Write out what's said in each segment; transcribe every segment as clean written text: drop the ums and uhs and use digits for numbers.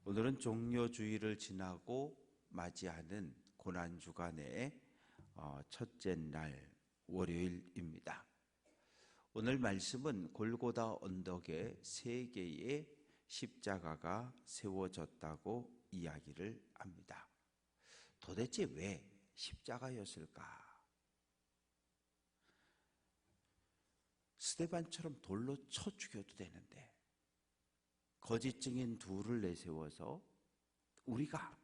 오늘은 종료주일을 지나고 맞이하는 고난주간의 첫째 날 월요일입니다. 오늘 말씀은 골고다 언덕에 3개의 십자가가 세워졌다고 이야기를 합니다. 도대체 왜 십자가였을까? 스데반처럼 돌로 쳐 죽여도 되는데 거짓 증인 둘을 내세워서 우리가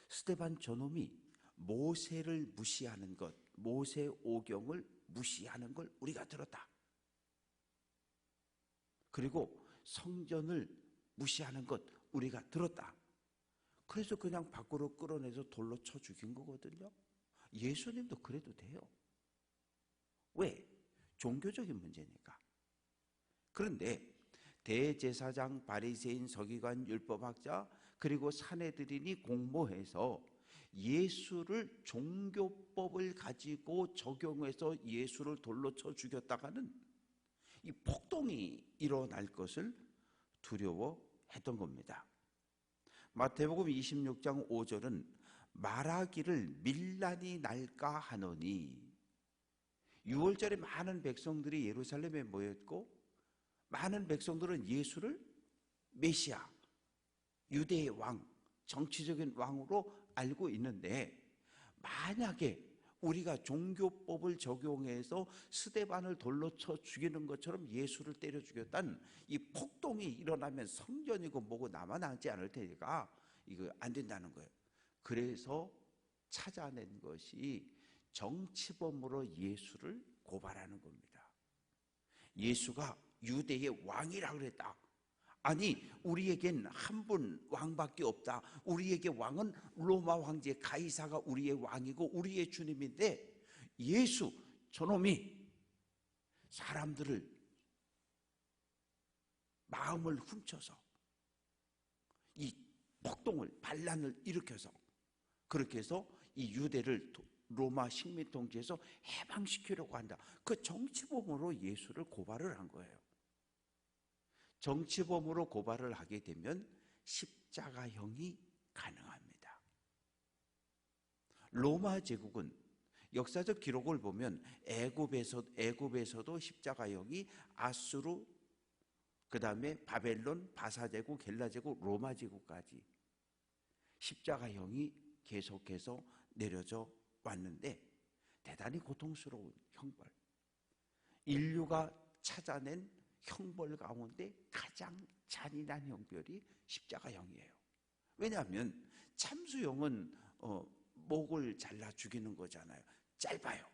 스데반 저놈이 모세를 무시하는 것, 모세 오경을 무시하는 걸 우리가 들었다. 그리고 성전을 무시하는 것 우리가 들었다. 그래서 그냥 밖으로 끌어내서 돌로 쳐 죽인 거거든요. 예수님도 그래도 돼요. 왜? 종교적인 문제니까. 그런데 대제사장, 바리새인, 서기관, 율법학자 그리고 사내들인이 공모해서 예수를 종교법을 가지고 적용해서 예수를 돌로 쳐 죽였다가는 이 폭동이 일어날 것을 두려워했던 겁니다. 마태복음 26장 5절은 말하기를 밀란이 날까 하노니, 6월절에 많은 백성들이 예루살렘에 모였고 많은 백성들은 예수를 메시아, 유대의 왕, 정치적인 왕으로 알고 있는데, 만약에 우리가 종교법을 적용해서 스데반을 돌로 쳐 죽이는 것처럼 예수를 때려 죽였다는 이 폭동이 일어나면 성전이고 뭐고 남아나지 않을 테니까 이거 안 된다는 거예요. 그래서 찾아낸 것이 정치범으로 예수를 고발하는 겁니다. 예수가 유대의 왕이라 그랬다. 아니, 우리에겐 한 분 왕밖에 없다. 우리에게 왕은 로마 황제 가이사가 우리의 왕이고 우리의 주님인데, 예수 저놈이 사람들을 마음을 훔쳐서 이 폭동을, 반란을 일으켜서 그렇게 해서 이 유대를 로마 식민 통치에서 해방시키려고 한다. 그 정치범으로 예수를 고발을 한 거예요. 정치범으로 고발을 하게 되면 십자가형이 가능합니다. 로마 제국은 역사적 기록을 보면 애굽에서도 십자가형이 아수르, 그 다음에 바벨론, 바사제국, 헬라제국, 로마 제국까지 십자가형이 계속해서 내려져 왔는데, 대단히 고통스러운 형벌, 인류가 찾아낸 형벌 가운데 가장 잔인한 형벌이 십자가형이에요. 왜냐하면 참수형은 목을 잘라 죽이는 거잖아요. 짧아요.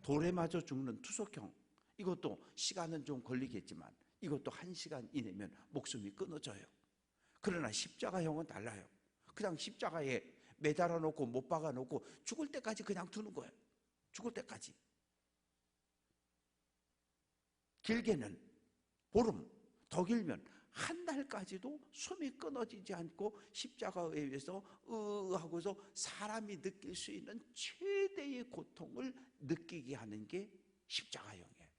돌에 맞아 죽는 투석형, 이것도 시간은 좀 걸리겠지만 이것도 1시간 이내면 목숨이 끊어져요. 그러나 십자가형은 달라요. 그냥 십자가에 매달아 놓고 못 박아 놓고 죽을 때까지 그냥 두는 거예요. 죽을 때까지. 길게는 보름, 더 길면 한 달까지도 숨이 끊어지지 않고 십자가에 의해서 하고서 사람이 느낄 수 있는 최대의 고통을 느끼게 하는 게 십자가형이에요.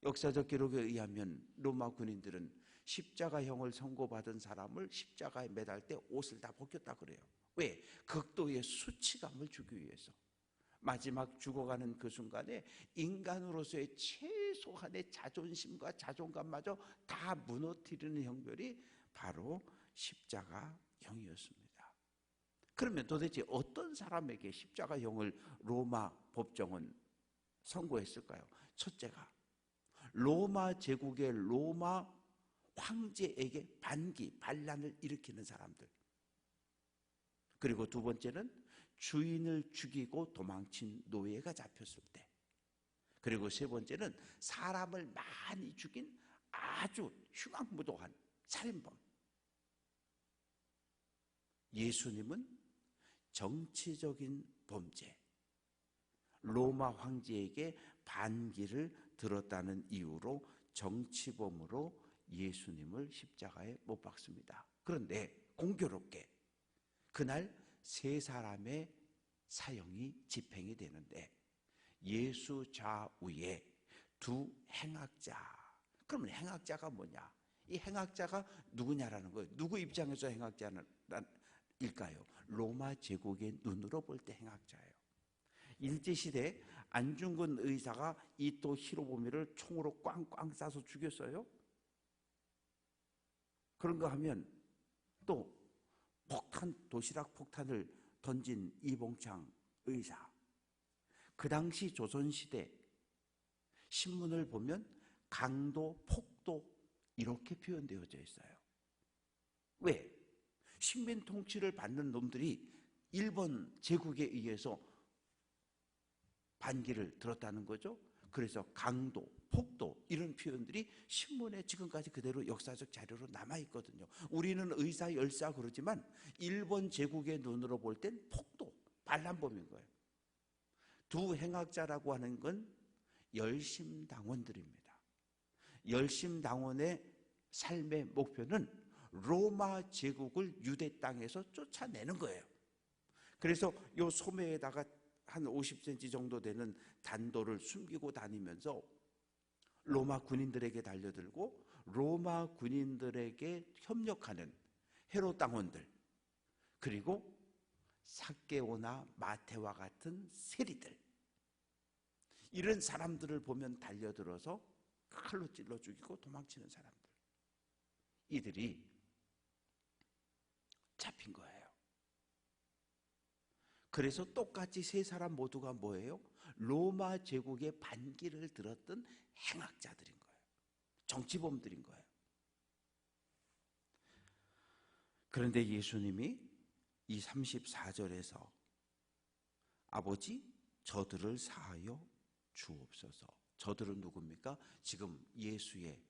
역사적 기록에 의하면 로마 군인들은 십자가형을 선고받은 사람을 십자가에 매달 때 옷을 다 벗겼다 그래요. 왜? 극도의 수치감을 주기 위해서. 마지막 죽어가는 그 순간에 인간으로서의 최소한의 자존심과 자존감마저 다 무너뜨리는 형벌이 바로 십자가형이었습니다. 그러면 도대체 어떤 사람에게 십자가형을 로마 법정은 선고했을까요? 첫째가 로마 제국의 로마 황제에게 반란을 일으키는 사람들. 그리고 두 번째는 주인을 죽이고 도망친 노예가 잡혔을 때. 그리고 세 번째는 사람을 많이 죽인 아주 흉악무도한 살인범. 예수님은 정치적인 범죄, 로마 황제에게 반기를 들었다는 이유로 정치범으로 예수님을 십자가에 못 박습니다. 그런데 공교롭게 그날 3사람의 사형이 집행이 되는데, 예수 좌우에 2 행악자. 그러면 행악자가 뭐냐? 이 행악자가 누구냐라는 거예요. 누구 입장에서 행악자일까요? 로마 제국의 눈으로 볼 때 행악자예요. 일제시대 안중근 의사가 이토 히로부미를 총으로 꽝꽝 쏴서 죽였어요. 그런가 하면 또 도시락 폭탄을 던진 이봉창 의사, 그 당시 조선시대 신문을 보면 강도, 폭도 이렇게 표현되어져 있어요. 왜? 식민 통치를 받는 놈들이 일본 제국에 의해서 반기를 들었다는 거죠. 그래서 강도, 폭도 이런 표현들이 신문에 지금까지 그대로 역사적 자료로 남아있거든요. 우리는 의사, 열사 그러지만 일본 제국의 눈으로 볼 땐 폭도, 반란범인 거예요. 두 행악자라고 하는 건 열심당원들입니다. 열심당원의 삶의 목표는 로마 제국을 유대 땅에서 쫓아내는 거예요. 그래서 요 소매에다가 한 50cm 정도 되는 단도를 숨기고 다니면서 로마 군인들에게 달려들고 로마 군인들에게 협력하는 헤롯 당원들, 그리고 삭개오나 마테와 같은 세리들, 이런 사람들을 보면 달려들어서 칼로 찔러 죽이고 도망치는 사람들, 이들이 잡힌 거예요. 그래서 똑같이 세 사람 모두가 뭐예요? 로마 제국의 반기를 들었던 행악자들인 거예요. 정치범들인 거예요. 그런데 예수님이 이 34절에서 아버지 저들을 사하여 주옵소서. 저들은 누굽니까? 지금 예수의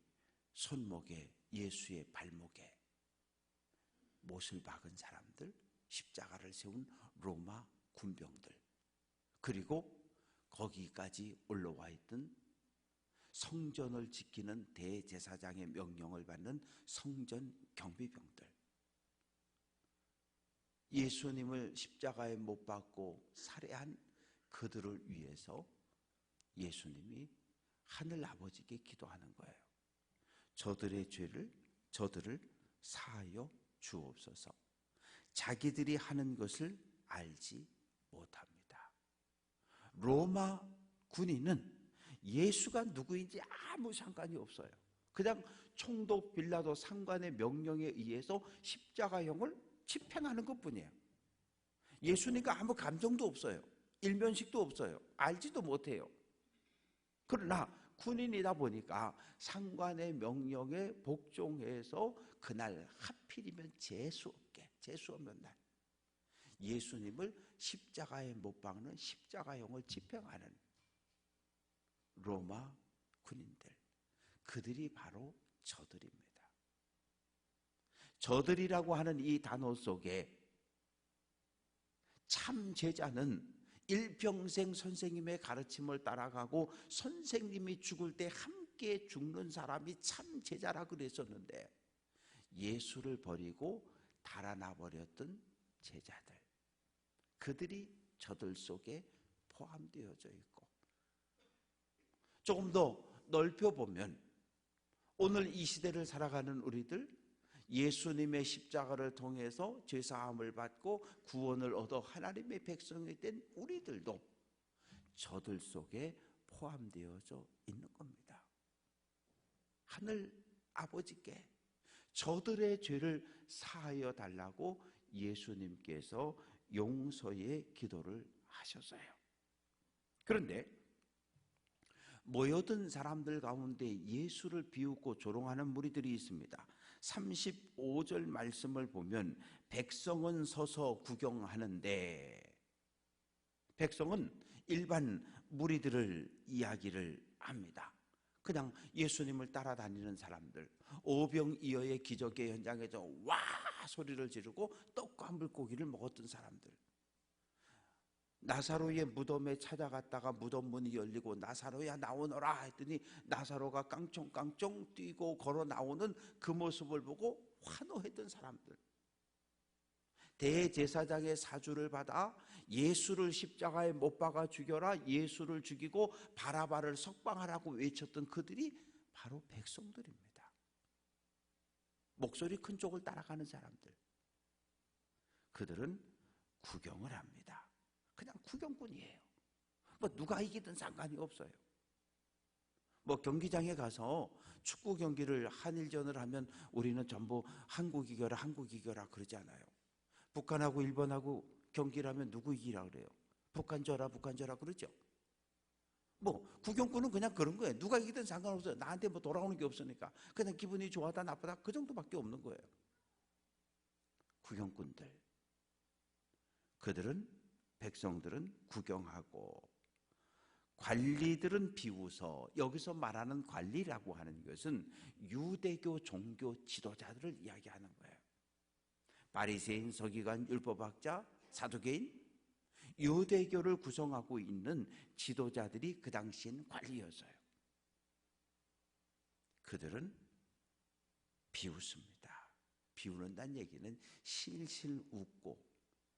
손목에, 예수의 발목에 못을 박은 사람들, 십자가를 세운 로마 군병들, 그리고 거기까지 올라와 있던 성전을 지키는 대제사장의 명령을 받는 성전 경비병들, 예수님을 십자가에 못 박고 살해한 그들을 위해서 예수님이 하늘 아버지께 기도하는 거예요. 저들의 죄를, 저들을 사하여 주옵소서. 자기들이 하는 것을 알지 못합니다. 로마 군인은 예수가 누구인지 아무 상관이 없어요. 그냥 총독 빌라도 상관의 명령에 의해서 십자가형을 집행하는 것뿐이에요. 예수님과 아무 감정도 없어요. 일면식도 없어요. 알지도 못해요. 그러나 군인이다 보니까 상관의 명령에 복종해서 그날 하필이면 재수 없는 날 예수님을 십자가에 못 박는 십자가형을 집행하는 로마 군인들, 그들이 바로 저들입니다. 저들이라고 하는 이 단어 속에 참 제자는 일평생 선생님의 가르침을 따라가고 선생님이 죽을 때 함께 죽는 사람이 참 제자라 그랬었는데, 예수를 버리고 달아나 버렸던 제자들, 그들이 저들 속에 포함되어져 있고, 조금 더 넓혀보면 오늘 이 시대를 살아가는 우리들, 예수님의 십자가를 통해서 죄사함을 받고 구원을 얻어 하나님의 백성이 된 우리들도 저들 속에 포함되어져 있는 겁니다. 하늘 아버지께 저들의 죄를 사하여 달라고 예수님께서 용서의 기도를 하셨어요. 그런데 모여든 사람들 가운데 예수를 비웃고 조롱하는 무리들이 있습니다. 35절 말씀을 보면 백성은 서서 구경하는데, 백성은 일반 무리들을 이야기를 합니다. 그냥 예수님을 따라다니는 사람들, 오병이어의 기적의 현장에서 와 소리를 지르고 떡과 물고기를 먹었던 사람들, 나사로의 무덤에 찾아갔다가 무덤 문이 열리고 나사로야 나오너라 했더니 나사로가 깡총깡총 뛰고 걸어 나오는 그 모습을 보고 환호했던 사람들, 대제사장의 사주를 받아 예수를 십자가에 못 박아 죽여라, 예수를 죽이고 바라바를 석방하라고 외쳤던 그들이 바로 백성들입니다. 목소리 큰 쪽을 따라가는 사람들, 그들은 구경을 합니다. 그냥 구경꾼이에요. 뭐 누가 이기든 상관이 없어요. 뭐 경기장에 가서 축구 경기를 한일전을 하면 우리는 전부 한국 이겨라 한국 이겨라 그러잖아요. 북한하고 일본하고 경기를 하면 누구 이기라 그래요? 북한 져라 북한 져라 그러죠. 뭐 구경꾼은 그냥 그런 거예요. 누가 이기든 상관없어요. 나한테 뭐 돌아오는 게 없으니까 그냥 기분이 좋아다 나쁘다 그 정도밖에 없는 거예요. 구경꾼들, 그들은, 백성들은 구경하고 관리들은 비웃어. 여기서 말하는 관리라고 하는 것은 유대교 종교 지도자들을 이야기하는 거예요. 바리새인, 서기관, 율법학자, 사두개인, 유대교를 구성하고 있는 지도자들이 그 당시엔 관리였어요. 그들은 비웃습니다. 비웃는다는 얘기는 실실 웃고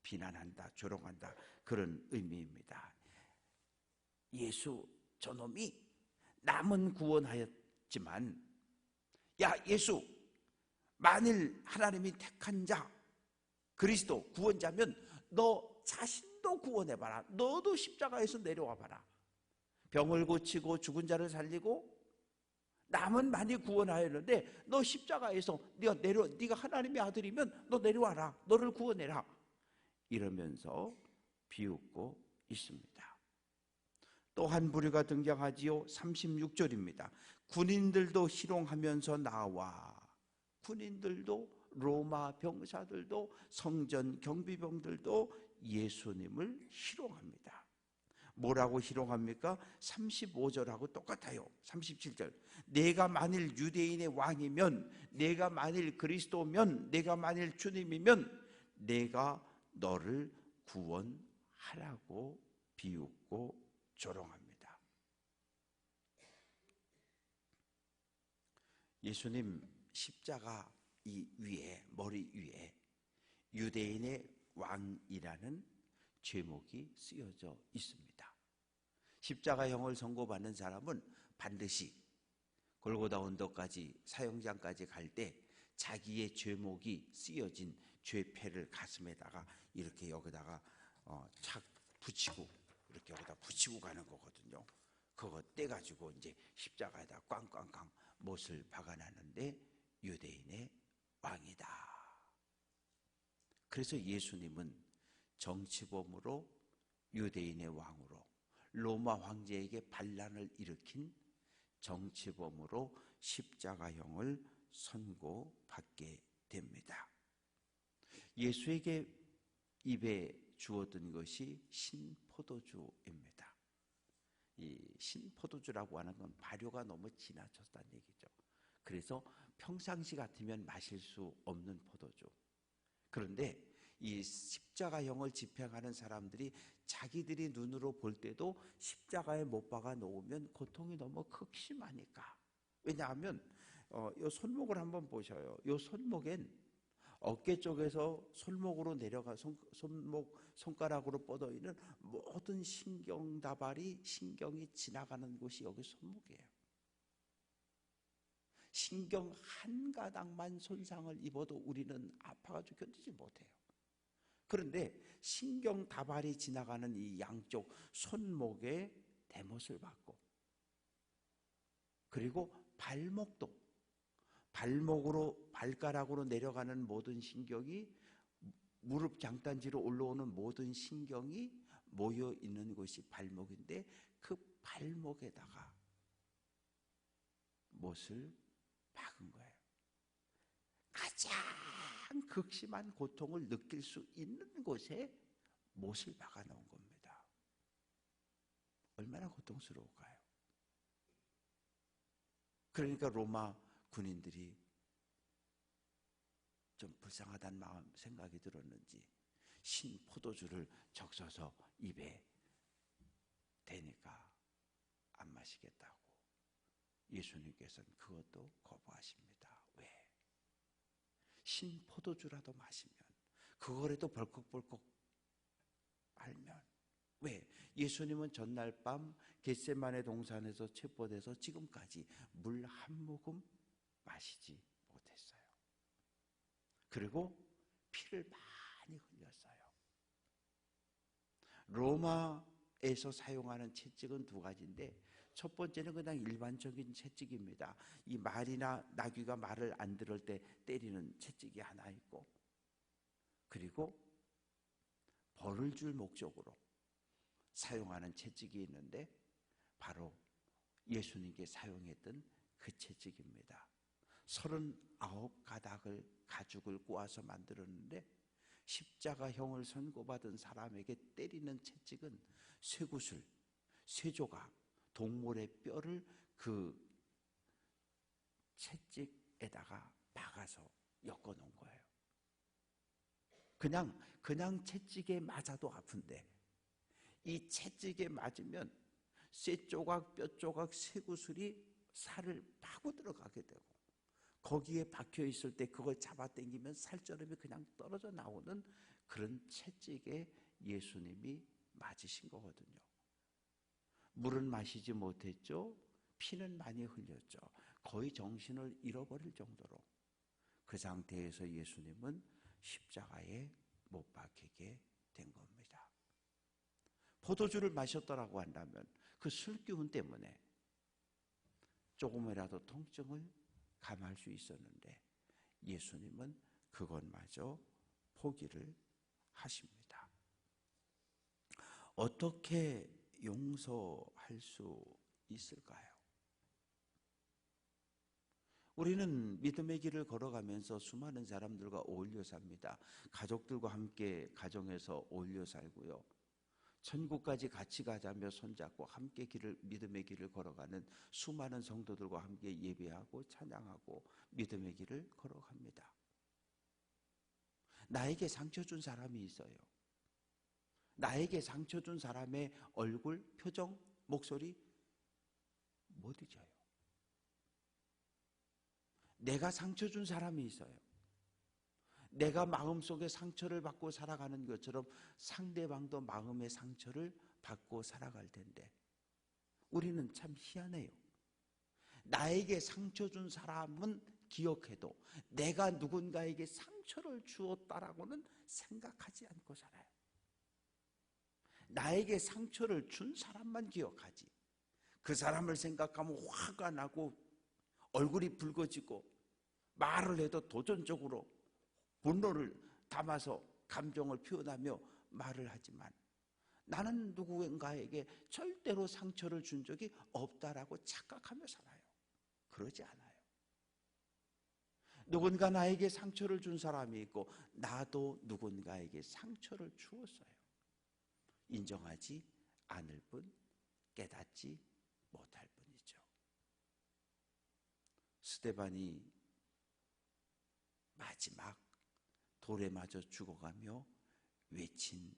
비난한다, 조롱한다 그런 의미입니다. 예수 저놈이 남은 구원하였지만, 야 예수, 만일 하나님이 택한 자 그리스도 구원자면 너 자신도 구원해봐라. 너도 십자가에서 내려와봐라. 병을 고치고 죽은 자를 살리고 남은 많이 구원하였는데 너 십자가에서 네가 하나님의 아들이면 너 내려와라. 너를 구원해라. 이러면서 비웃고 있습니다. 또 한 부류가 등장하지요. 36절입니다. 군인들도 희롱하면서 나와. 군인들도, 로마 병사들도, 성전 경비병들도 예수님을 희롱합니다. 뭐라고 희롱합니까? 35절하고 똑같아요. 37절. 내가 만일 유대인의 왕이면, 내가 만일 그리스도면, 내가 만일 주님이면 내가 너를 구원하라고 비웃고 조롱합니다. 예수님 십자가 이 위에, 머리 위에 유대인의 왕이라는 제목이 쓰여져 있습니다. 십자가형을 선고받는 사람은 반드시 골고다 언덕까지, 사형장까지 갈 때 자기의 제목이 쓰여진 죄패를 가슴에다가 이렇게 여기다가 착 붙이고, 이렇게 여기다 붙이고 가는 거거든요. 그거 떼가지고 이제 십자가에다 꽝꽝꽝 못을 박아놨는데 유대인의 왕이다. 그래서 예수님은 정치범으로, 유대인의 왕으로, 로마 황제에게 반란을 일으킨 정치범으로 십자가형을 선고받게 됩니다. 예수에게 입에 주었던 것이 신포도주입니다. 이 신포도주라고 하는 건 발효가 너무 지나쳤다는 얘기죠. 그래서 평상시 같으면 마실 수 없는 포도주. 그런데 이 십자가형을 집행하는 사람들이 자기들이 눈으로 볼 때도 십자가에 못 박아 놓으면 고통이 너무 극심하니까. 왜냐하면 이 손목을 한번 보셔요. 이 손목엔 어깨 쪽에서 손목으로 내려가 손가락으로 뻗어 있는 모든 신경다발이, 신경이 지나가는 곳이 여기 손목이에요. 신경 한 가닥만 손상을 입어도 우리는 아파가지고 견디지 못해요. 그런데 신경 다발이 지나가는 이 양쪽 손목에 대못을 받고, 그리고 발목도, 발목으로, 발가락으로 내려가는 모든 신경이, 무릎 장단지로 올라오는 모든 신경이 모여 있는 곳이 발목인데 그 발목에다가 못을 박은 거예요. 가장 극심한 고통을 느낄 수 있는 곳에 못을 박아 놓은 겁니다. 얼마나 고통스러울까요? 그러니까 로마 군인들이 좀 불쌍하다는 마음, 생각이 들었는지 신포도주를 적셔서 입에 대니까 안 마시겠다고 예수님께서는 그것도 거부하십니다. 왜? 신포도주라도 마시면, 그거라도 벌컥벌컥 알면. 왜? 예수님은 전날 밤 겟세마네 동산에서 체포돼서 지금까지 물 한 모금 마시지 못했어요. 그리고 피를 많이 흘렸어요. 로마에서 사용하는 채찍은 두 가지인데, 첫 번째는 그냥 일반적인 채찍입니다. 이 말이나 나귀가 말을 안 들을 때 때리는 채찍이 하나 있고, 그리고 벌을 줄 목적으로 사용하는 채찍이 있는데, 바로 예수님께 사용했던 그 채찍입니다. 39가닥을 가죽을 꼬아서 만들었는데, 십자가형을 선고받은 사람에게 때리는 채찍은 쇠구슬, 쇠조각, 동물의 뼈를 그 채찍에다가 박아서 엮어 놓은 거예요. 그냥 채찍에 맞아도 아픈데, 이 채찍에 맞으면 쇠조각, 뼈조각, 쇠구슬이 살을 파고 들어가게 되고, 거기에 박혀 있을 때 그걸 잡아당기면 살점이 그냥 떨어져 나오는 그런 채찍에 예수님이 맞으신 거거든요. 물은 마시지 못했죠. 피는 많이 흘렸죠. 거의 정신을 잃어버릴 정도로. 그 상태에서 예수님은 십자가에 못 박히게 된 겁니다. 포도주를 마셨더라고 한다면 그 술기운 때문에 조금이라도 통증을 감할 수 있었는데, 예수님은 그것마저 포기를 하십니다. 어떻게 용서할 수 있을까요? 우리는 믿음의 길을 걸어가면서 수많은 사람들과 어울려 삽니다. 가족들과 함께 가정에서 어울려 살고요. 천국까지 같이 가자며 손잡고 함께 믿음의 길을 걸어가는 수많은 성도들과 함께 예배하고 찬양하고 믿음의 길을 걸어갑니다. 나에게 상처 준 사람이 있어요. 나에게 상처 준 사람의 얼굴, 표정, 목소리 못 잊어요. 내가 상처 준 사람이 있어요. 내가 마음속에 상처를 받고 살아가는 것처럼 상대방도 마음의 상처를 받고 살아갈 텐데, 우리는 참 희한해요. 나에게 상처 준 사람은 기억해도 내가 누군가에게 상처를 주었다라고는 생각하지 않고 살아요. 나에게 상처를 준 사람만 기억하지, 그 사람을 생각하면 화가 나고 얼굴이 붉어지고 말을 해도 도전적으로 분노를 담아서 감정을 표현하며 말을 하지만, 나는 누군가에게 절대로 상처를 준 적이 없다라고 착각하며 살아요. 그러지 않아요. 누군가 나에게 상처를 준 사람이 있고, 나도 누군가에게 상처를 주었어요. 인정하지 않을 뿐, 깨닫지 못할 뿐이죠. 스데반이 마지막 돌에 맞아 죽어가며 외친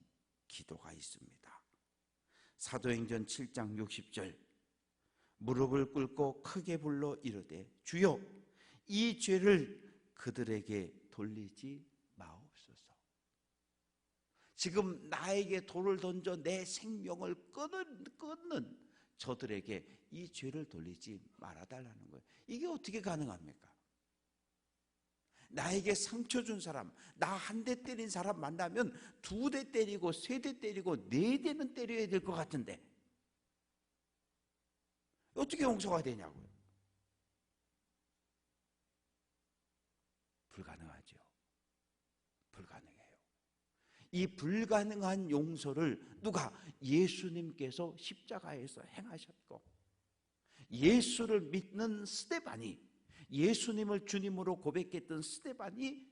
기도가 있습니다. 사도행전 7장 60절, 무릎을 꿇고 크게 불러 이르되 주여 이 죄를 그들에게 돌리지 마옵소서. 지금 나에게 돌을 던져 내 생명을 끊는 저들에게 이 죄를 돌리지 말아달라는 거예요. 이게 어떻게 가능합니까? 나에게 상처 준 사람, 나 한 대 때린 사람 만나면 2대 때리고 3대 때리고 4대는 때려야 될 것 같은데 어떻게 용서가 되냐고요. 불가능하죠. 불가능해요. 이 불가능한 용서를 누가? 예수님께서 십자가에서 행하셨고, 예수를 믿는 스데반이, 예수님을 주님으로 고백했던 스데반이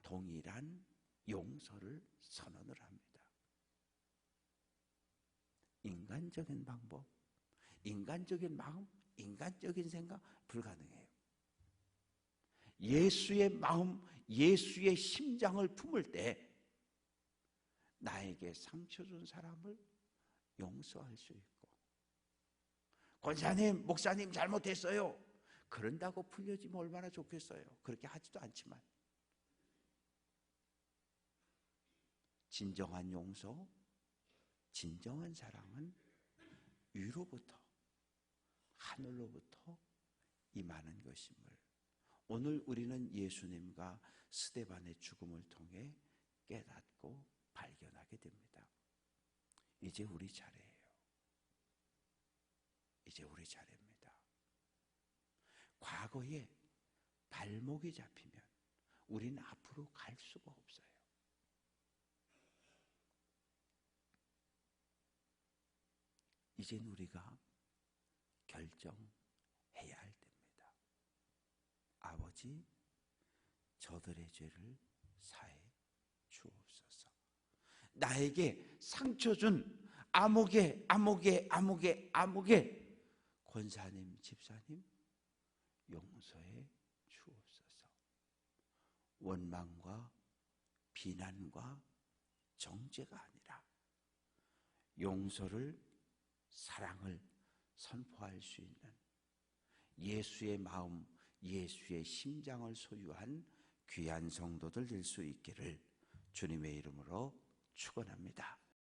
동일한 용서를 선언을 합니다. 인간적인 방법, 인간적인 마음, 인간적인 생각 불가능해요. 예수의 마음, 예수의 심장을 품을 때 나에게 상처 준 사람을 용서할 수 있고, 권사님, 목사님 잘못했어요. 그런다고 풀려지면 얼마나 좋겠어요. 그렇게 하지도 않지만, 진정한 용서, 진정한 사랑은 위로부터, 하늘로부터 임하는 것임을 오늘 우리는 예수님과 스데반의 죽음을 통해 깨닫고 발견하게 됩니다. 이제 우리 차례예요. 이제 우리 차례입니다. 과거에 발목이 잡히면 우리는 앞으로 갈 수가 없어요. 이젠 우리가 결정해야 할 때입니다. 아버지, 저들의 죄를 사해 주옵소서. 나에게 상처 준 암흑의 권사님, 집사님 용서해 주옵소서. 원망과 비난과 정죄가 아니라 용서를, 사랑을 선포할 수 있는 예수의 마음, 예수의 심장을 소유한 귀한 성도들 될 수 있기를 주님의 이름으로 축원합니다.